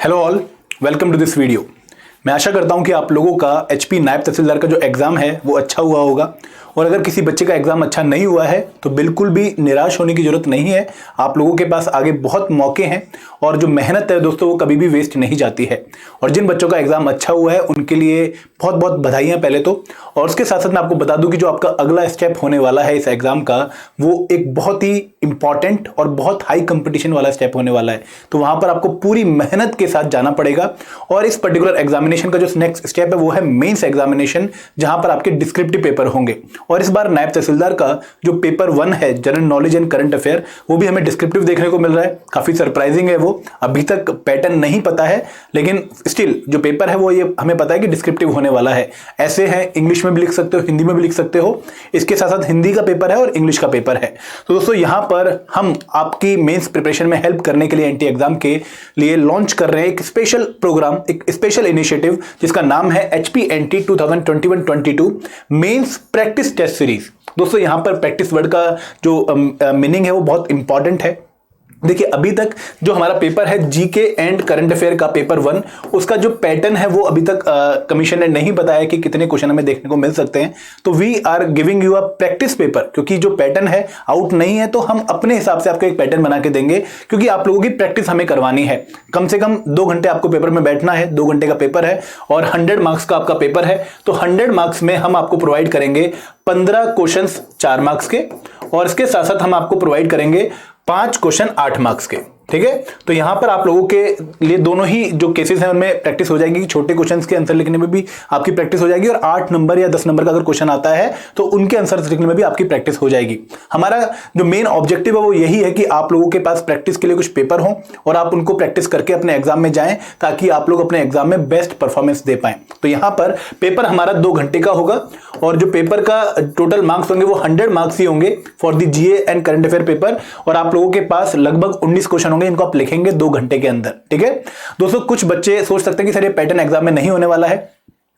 Hello all, welcome to this video. मैं आशा करता हूं कि आप लोगों का एचपी नायब तहसीलदार का जो एग्ज़ाम है वो अच्छा हुआ होगा। और अगर किसी बच्चे का एग्ज़ाम अच्छा नहीं हुआ है तो बिल्कुल भी निराश होने की ज़रूरत नहीं है। आप लोगों के पास आगे बहुत मौके हैं और जो मेहनत है दोस्तों वो कभी भी वेस्ट नहीं जाती है। और जिन बच्चों का एग्ज़ाम अच्छा हुआ है उनके लिए बहुत बहुत बधाइयाँ पहले तो। और उसके साथ साथ मैं आपको बता दूं कि जो आपका अगला स्टेप होने वाला है इस एग्ज़ाम का, वो एक बहुत ही इंपॉर्टेंट और बहुत हाई कंपटीशन वाला स्टेप होने वाला है। तो वहाँ पर आपको पूरी मेहनत के साथ जाना पड़ेगा। और इस पर्टिकुलर एग्जामिनेशन का जो नेक्स्ट स्टेप है वो है मेंस एग्जामिनेशन, जहां पर आपके डिस्क्रिप्टिव पेपर होंगे। और इस बार नायब तहसीलदार का जो पेपर 1 है, general knowledge and current affair, वो भी हमें डिस्क्रिप्टिव देखने को मिल रहा है। काफी सरप्राइजिंग है वो। अभी तक पैटर्न नहीं पता है, लेकिन स्टिल जो पेपर है वो ये हमें पता है कि डिस्क्रिप्टिव होने वाला है। ऐसे है, इंग्लिश में भी लिख सकते हो, हिंदी में भी लिख सकते हो। इसके साथ साथ हिंदी का पेपर है और इंग्लिश का पेपर है। तो दोस्तों यहां पर हम आपकी मेंस प्रिपरेशन में हेल्प करने के लिए एनटी एग्जाम के लिए लॉन्च कर रहे हैं एक स्पेशल प्रोग्राम, एक स्पेशल इनिशिएटिव जिसका नाम है HPNT 2021-22 mains practice test series. दोस्तों यहां पर प्रैक्टिस वर्ड का जो मीनिंग है वो बहुत इंपॉर्टेंट है। देखिए, अभी तक जो हमारा पेपर है जीके एंड करंट अफेयर का पेपर 1, उसका जो पैटर्न है वो अभी तक कमीशन ने नहीं बताया कि कितने क्वेश्चन हमें देखने को मिल सकते हैं। तो we are giving you a practice paper, क्योंकि जो पैटर्न है आउट नहीं है, तो हम अपने हिसाब से आपको एक पैटर्न बना के देंगे, क्योंकि आप लोगों की प्रैक्टिस हमें करवानी है। कम से कम 2 घंटे आपको पेपर में बैठना है। 2 घंटे का पेपर है और 100 मार्क्स का आपका पेपर है। तो 100 मार्क्स में हम आपको प्रोवाइड करेंगे 15 क्वेश्चन 4 मार्क्स के, और इसके साथ साथ हम आपको प्रोवाइड करेंगे 5 क्वेश्चन 8 मार्क्स के। ठीक है, तो यहां पर आप लोगों के लिए दोनों ही जो केसेस हैं उनमें प्रैक्टिस हो जाएगी। छोटे क्वेश्चंस के आंसर लिखने में भी आपकी प्रैक्टिस हो जाएगी, और 8 नंबर या 10 नंबर का अगर क्वेश्चन आता है तो उनके आंसर लिखने में भी आपकी प्रैक्टिस हो जाएगी। हमारा जो मेन ऑब्जेक्टिव है वो यही है कि आप लोगों के पास प्रैक्टिस के लिए कुछ पेपर हो और आप उनको प्रैक्टिस करके अपने एग्जाम में जाएं, ताकि आप लोग अपने एग्जाम में बेस्ट परफॉर्मेंस दे पाएं। तो यहां पर पेपर हमारा 2 घंटे का होगा, और जो पेपर का टोटल मार्क्स होंगे वो 100 मार्क्स ही होंगे for the GA and current affair paper. और आप लोगों के पास लगभग 19 क्वेश्चन होंगे, इनको आप लिखेंगे 2 घंटे के अंदर। ठीक है दोस्तों, कुछ बच्चे सोच सकते हैं कि सर ये पैटर्न एग्जाम में नहीं होने वाला है।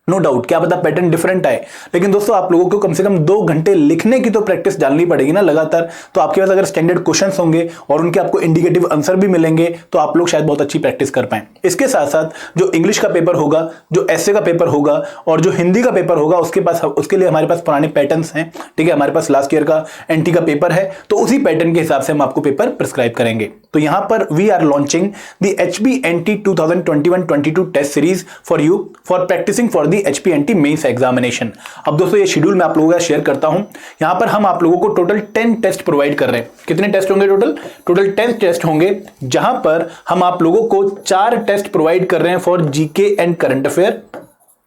नो डाउट, क्या पता पैटर्न डिफरेंट आए, लेकिन दोस्तों आप लोगों को कम से कम 2 घंटे लिखने की तो प्रैक्टिस डालनी पड़ेगी ना लगातार। तो आपके पास अगर स्टैंडर्ड क्वेश्चंस होंगे और उनके आपको इंडिकेटिव आंसर भी मिलेंगे, तो आप लोग शायद बहुत अच्छी प्रैक्टिस कर पाएं। इसके साथ साथ जो इंग्लिश का पेपर होगा, जो एसए का पेपर होगा और जो हिंदी का पेपर होगा, उसके लिए हमारे पास पुराने पैटर्न्स हैं। ठीक है, हमारे पास लास्ट ईयर का एनटी का पेपर है, तो उसी पैटर्न के हिसाब से हम आपको पेपर प्रिस्क्राइब करेंगे। तो यहां पर we are launching the HPNT 2021-22 test series for you for practicing for the HPNT mains examination. अब दोस्तों ये शेड्यूल मैं आप लोगों का शेयर करता हूं। यहां पर हम आप लोगों को टोटल 10 टेस्ट प्रोवाइड कर रहे हैं। कितने टेस्ट होंगे टोटल 10 टेस्ट होंगे, जहां पर हम आप लोगों को 4 टेस्ट प्रोवाइड कर रहे हैं for GK and current affair.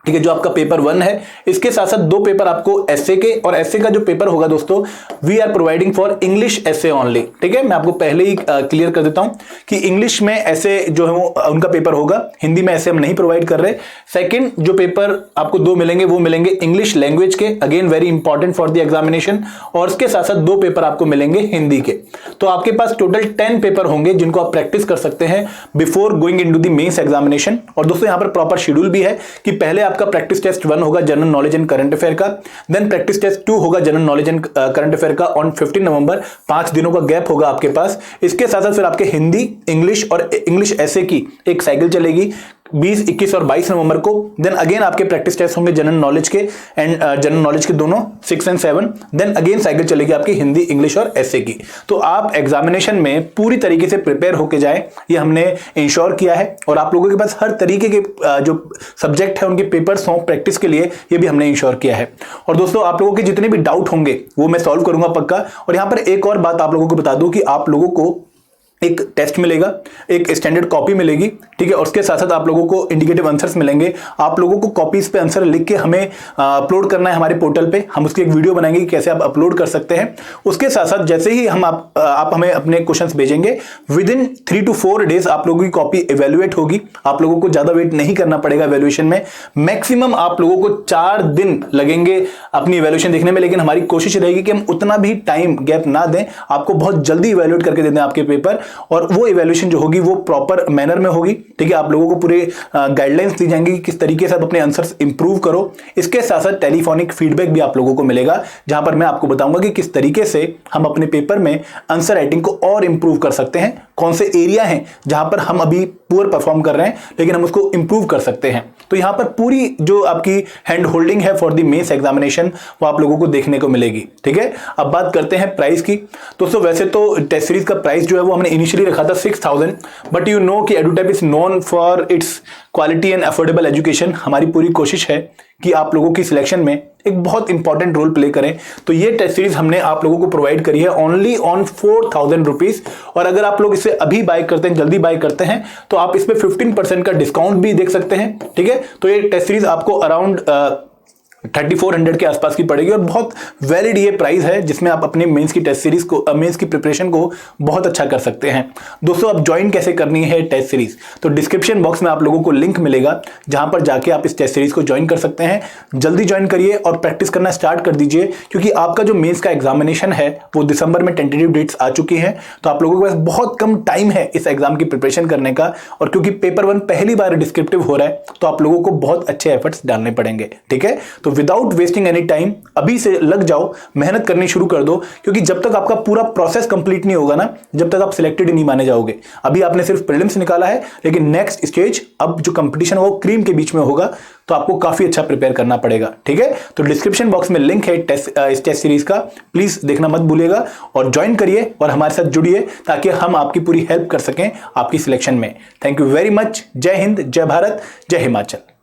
ठीक है, जो आपका पेपर 1 है, इसके साथ साथ 2 पेपर आपको एसए के, और एसए का जो पेपर होगा दोस्तों we are providing for English essay only. ठीक है, मैं आपको पहले ही क्लियर कर देता हूं कि इंग्लिश में एसए जो है वो उनका पेपर होगा, हिंदी में एसए हम नहीं प्रोवाइड कर रहे। सेकंड जो पेपर आपको 2 मिलेंगे वो मिलेंगे इंग्लिश लैंग्वेज के, again very important for the examination, और इसके साथ साथ 2 पेपर आपको मिलेंगे हिंदी के। तो आपके पास टोटल 10 पेपर होंगे जिनको आप प्रैक्टिस कर सकते हैं before going into the mains examination. और दोस्तों यहां पर प्रॉपर शेड्यूल भी है कि पहले आपका प्रैक्टिस टेस्ट 1 होगा general knowledge and current affair का, देन प्रैक्टिस टेस्ट 2 होगा general knowledge and current affair का ऑन 15 नवंबर। 5 दिनों का गैप होगा आपके पास। इसके साथ साथ फिर आपके हिंदी, इंग्लिश और इंग्लिश एसए की एक साइकिल चलेगी 20, 21 और 22 नवंबर को। देन अगेन आपके प्रैक्टिस टेस्ट होंगे जनरल नॉलेज के एंड जनरल नॉलेज के दोनों 6 और 7। देन अगेन साइकिल चलेगी आपकी हिंदी, इंग्लिश और एसए की। तो आप एग्जामिनेशन में पूरी तरीके से प्रिपेयर होके जाएं, ये हमने इंश्योर किया है। और आप लोगों के पास हर तरीके के जो सब्जेक्ट है उनके पेपर्स हों प्रैक्टिस के लिए, ये भी हमने इंश्योर किया है। और दोस्तों आप लोगों के जितने भी डाउट होंगे वो मैं सॉल्व करूंगा पक्का। और यहां पर एक और बात आप लोगों को बता दूं कि आप लोगों को एक टेस्ट मिलेगा, एक स्टैंडर्ड कॉपी मिलेगी। ठीक है, और उसके साथ साथ आप लोगों को इंडिकेटिव आंसर्स मिलेंगे। आप लोगों को कॉपीज पे आंसर लिख के हमें अपलोड करना है हमारे पोर्टल पे। हम उसकी एक वीडियो बनाएंगे कि कैसे आप अपलोड कर सकते हैं। उसके साथ साथ जैसे ही हम आप हमें अपने क्वेश्चंस भेजेंगे, विद इन 3 to 4 डेज आप लोगों की कॉपी इवेल्युएट होगी। आप लोगों को ज्यादा वेट नहीं करना पड़ेगा इवेल्युएशन में। मैक्सिमम आप लोगों को 4 दिन लगेंगे अपनी इवेल्युएशन देखने में, लेकिन हमारी कोशिश रहेगी कि हम उतना भी टाइम गैप ना दें, आपको बहुत जल्दी इवेल्युएट करके दे दें आपके पेपर। और वो इवैल्यूएशन जो होगी वो प्रॉपर मैनर में होगी। ठीक है, आप लोगों को पूरे गाइडलाइंस दी जाएंगी कि किस तरीके से आप अपने आंसर्स इंप्रूव करो। इसके साथ साथ टेलीफोनिक फीडबैक भी आप लोगों को मिलेगा, जहां पर मैं आपको बताऊंगा कि किस तरीके से हम अपने पेपर में आंसर राइटिंग को और इंप्रूव कर सकते हैं कौन से एरिया हैं जहां पर हम अभी पुअर परफॉर्म कर रहे हैं लेकिन हम उसको इंप्रूव कर सकते हैं। तो यहां पर पूरी जो आपकी हैंड होल्डिंग है फॉर द मेंस एग्जामिनेशन वो आप लोगों को देखने को मिलेगी। ठीक है, अब बात करते हैं प्राइस की। दोस्तों वैसे तो टेस्ट सीरीज का प्राइस जो है वो हमने इनिशियली रखा था 6000, बट यू नो कि एडुटैप is known for its quality and affordable education. हमारी पूरी कोशिश है कि आप लोगों की सिलेक्शन में एक बहुत इंपॉर्टेंट रोल प्ले करें। तो ये टेस्ट सीरीज हमने आप लोगों को प्रोवाइड करी है ओनली ऑन 4000 रुपीज। और अगर आप लोग इसे अभी बाय करते हैं, जल्दी बाय करते हैं, तो आप इसमें 15% का डिस्काउंट भी देख सकते हैं। ठीक है, तो ये टेस्ट सीरीज आपको अराउंड 3400 के आसपास की पड़ेगी और बहुत वैलिड ये प्राइस है जिसमें आप अपने मेंस की टेस्ट सीरीज को, मेंस की प्रिपरेशन को बहुत अच्छा कर सकते हैं। दोस्तों अब ज्वाइन कैसे करनी है टेस्ट सीरीज, तो डिस्क्रिप्शन बॉक्स में आप लोगों को लिंक मिलेगा जहां पर जाके आप इस टेस्ट सीरीज को ज्वाइन कर सकते हैं। जल्दी ज्वाइन करिए और प्रैक्टिस करना स्टार्ट कर दीजिए, क्योंकि आपका जो मेंस का एग्जामिनेशन है वो दिसंबर में टेंटेटिव डेट्स आ चुकी हैं। तो आप लोगों के पास बहुत कम टाइम है इस एग्जाम की प्रिपरेशन करने का, और क्योंकि पेपर 1 पहली बार डिस्क्रिप्टिव हो रहा है तो आप लोगों को बहुत अच्छे एफर्ट्स डालने पड़ेंगे। ठीक है, तो विदाउट वेस्टिंग एनी टाइम अभी से लग जाओ, मेहनत करनी शुरू कर दो, क्योंकि जब तक आपका पूरा प्रोसेस कंप्लीट नहीं होगा ना, जब तक आप सिलेक्टेड नहीं माने जाओगे। अभी आपने सिर्फ प्रीलिम्स निकाला है, लेकिन नेक्स्ट स्टेज अब जो कंपटीशन वो क्रीम के बीच में होगा, तो आपको काफी अच्छा प्रिपेयर करना पड़ेगा। ठीक है, तो डिस्क्रिप्शन बॉक्स में लिंक है इस टेस्ट सीरीज का, प्लीज देखना मत भूलिएगा और ज्वाइन करिए और हमारे साथ जुड़िए ताकि हम आपकी पूरी हेल्प कर सकें आपकी सिलेक्शन में। Thank you very much. जय हिंद, जय भारत, जय हिमाचल।